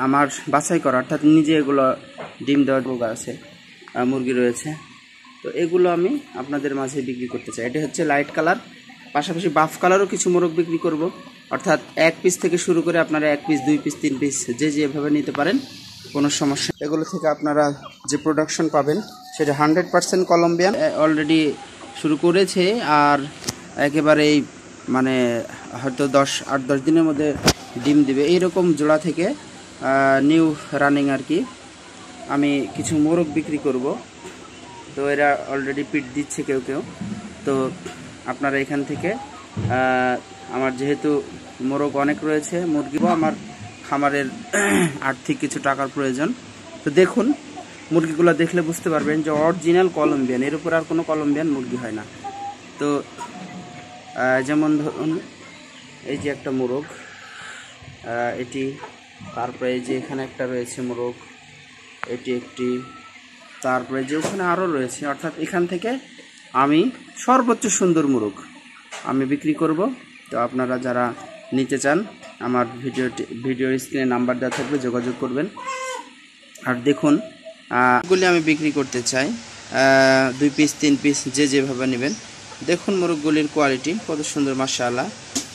আমার বাছাই করা অর্থাৎ নিজে এগুলো ডিম দেওয়ার মুরগি আছে, মুরগি রয়েছে। তো এগুলো আমি আপনাদের মাঝে বিক্রি করতে চাই। এটা হচ্ছে লাইট কালার, পাশাপাশি বাফ কালারও কিছু মোরগ বিক্রি করব। অর্থাৎ 1 পিস থেকে শুরু করে আপনারা 1 পিস 2 পিস 3 পিস যে যেভাবে নিতে পারেন, কোনো সমস্যা। এগুলো থেকে আপনারা যে প্রোডাকশন পাবেন সেটা 100% কলম্বিয়ান। অলরেডি শুরু করেছে আর একেবারেই মানে হয়তো 8-10 দিনের মধ্যে ডিম দিবে। এইরকম জোড়া থেকে নিউ রানিং আর কি আমি কিছু মোরগ বিক্রি করব। তো এরা অলরেডি পিট দিচ্ছে কেউ কেউ। তো আপনারা এখান থেকে আমার যেহেতু মোরগ অনেক রয়েছে, মুরগিও আমার খামারের আর্থিক কিছু টাকার প্রয়োজন। তো দেখুন, মুরগিগুলো দেখলে বুঝতে পারবেন যে অরিজিনাল কলম্বিয়ান, এর উপর আর কোনো কলম্বিয়ান মুরগি হয় না। তো যেমন ধরুন এই যে একটা মোরগ, এটি, তারপরে এই যে এখানে একটা রয়েছে মোরগ, এটি একটি, তারপরে যে ওখানে আরও রয়েছে। অর্থাৎ এখান থেকে আমি সর্বোচ্চ সুন্দর মোরগ আমি বিক্রি করব। তো আপনারা যারা নিতে চান আমার ভিডিও স্ক্রিনে নাম্বার দেওয়া থাকবে, যোগাযোগ করবেন। আর দেখুন, এগুলি আমি বিক্রি করতে চাই 2 পিস 3 পিস যে যেভাবে নেবেন। দেখুন মোরগগুলির কোয়ালিটি কত সুন্দর, মাশাআল্লাহ।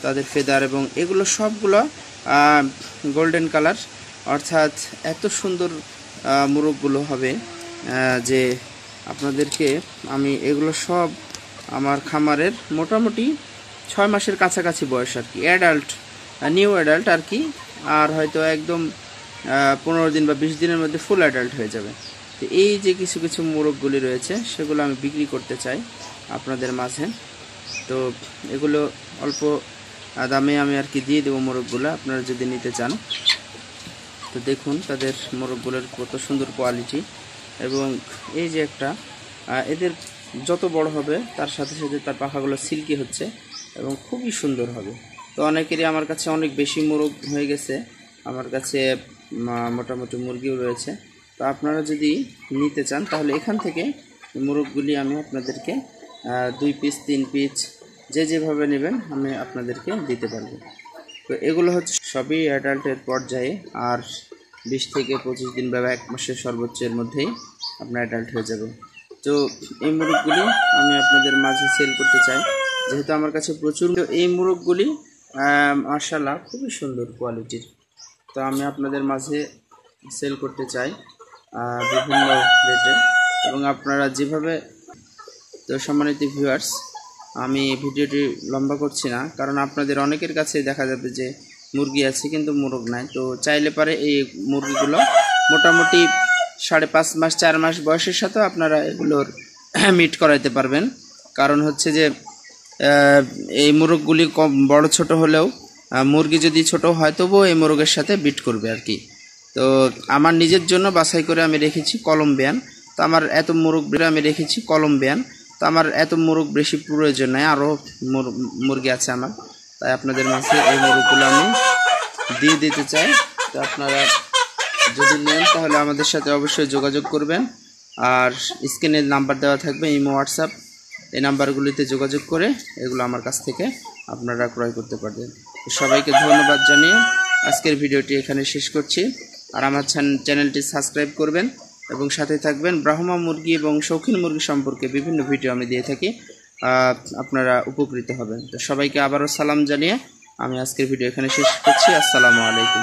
তাদের ফেদার এবং এগুলো সবগুলো গোল্ডেন কালার। অর্থাৎ এত সুন্দর মোরগগুলো হবে যে আপনাদেরকে আমি এগুলো সব আমার খামারের মোটামুটি 6 মাসের কাছাকাছি বয়স আর কি, অ্যাডাল্ট, নিউ অ্যাডাল্ট আর কি। আর হয়তো একদম 15 দিন বা 20 দিনের মধ্যে ফুল অ্যাডাল্ট হয়ে যাবে। তো এই যে কিছু কিছু মোরগগুলি রয়েছে সেগুলো আমি বিক্রি করতে চাই আপনাদের মাঝে। তো এগুলো অল্প দামে আমি আর কি দিয়ে দেবো মোরগগুলো, আপনারা যদি নিতে চান। তো দেখুন তাদের মোরগগুলোর কত সুন্দর কোয়ালিটি। এবং এই যে একটা, এদের যত বড় হবে তার সাথে সাথে তার পাখাগুলো সিল্কি হচ্ছে এবং খুবই সুন্দর হবে। তো অনেকেরই আমার কাছে অনেক বেশি মোরগ হয়ে গেছে, আমার কাছে মোটামুটি মুরগিও রয়েছে। তো আপনারা যদি নিতে চান তাহলে এখান থেকে মোরগগুলি আমি আপনাদেরকে 2 পিস 3 পিস যে যেভাবে নেবেন আমি আপনাদেরকে দিতে পারবো। তো এগুলো হচ্ছে সবই অ্যাডাল্টের পর্যায়ে, আর 20 থেকে 25 দিন বা 1 মাসের সর্বোচ্চের মধ্যেই আপনার অ্যাডাল্ট হয়ে যাবে। তো এই মোরগগুলি আমি আপনাদের মাঝে সেল করতে চাই, যেহেতু আমার কাছে প্রচুর। এই মোরগগুলি মাশাআল্লাহ খুবই সুন্দর কোয়ালিটির। তো আমি আপনাদের মাঝে সেল করতে চাই বিভিন্ন রেটে। এবং আপনারা যেভাবে, তো সম্মানিত ভিউয়ার্স, আমি ভিডিওটি লম্বা করছি না, কারণ আপনাদের অনেকের কাছে দেখা যাবে যে মুরগি আছে কিন্তু মোরগ নাই। তো চাইলে পারে এই মুরগিগুলো মোটামুটি 5.5 মাস 4 মাস বয়সের সাথে আপনারা এগুলোর মিট করাইতে পারবেন। কারণ হচ্ছে যে এই মোরগগুলি কম বড় ছোট হলেও মুরগি যদি ছোট হয় তবুও এই মোরগের সাথে বিট করবে আর কি। তো আমার নিজের জন্য বাছাই করে আমি রেখেছি কলম্বিয়ান। তো আমার এত মোরগ আমি রেখেছি কলম্বিয়ান। তো আমার এত মোরগ বেশি প্রয়োজন নাই, আরও মুরগি আছে আমার। তাই আপনাদের মাঝে এই মোরগগুলো আমি দিয়ে দিতে চাই। তো আপনারা যদি নেন তাহলে আমাদের সাথে অবশ্যই যোগাযোগ করবেন। আর স্ক্রিনে নাম্বার দেওয়া থাকবে, ইমো, হোয়াটসঅ্যাপ, এই নাম্বারগুলিতে যোগাযোগ করে এগুলো আমার কাছ থেকে আপনারা ক্রয় করতে পারবেন। সবাইকে ধন্যবাদ জানিয়ে আজকের ভিডিওটি এখানে শেষ করছি। আর আমার চ্যানেলটি সাবস্ক্রাইব করবেন এবং সাথে থাকবেন। ব্রাহ্মা মুরগি এবং শৌখিন মুরগি সম্পর্কে বিভিন্ন ভিডিও আমি দিয়ে থাকি, আপনারা উপকৃত হবেন। তো সবাইকে আবারও সালাম জানিয়ে আমি আজকের ভিডিও এখানে শেষ করছি। আসসালামু আলাইকুম।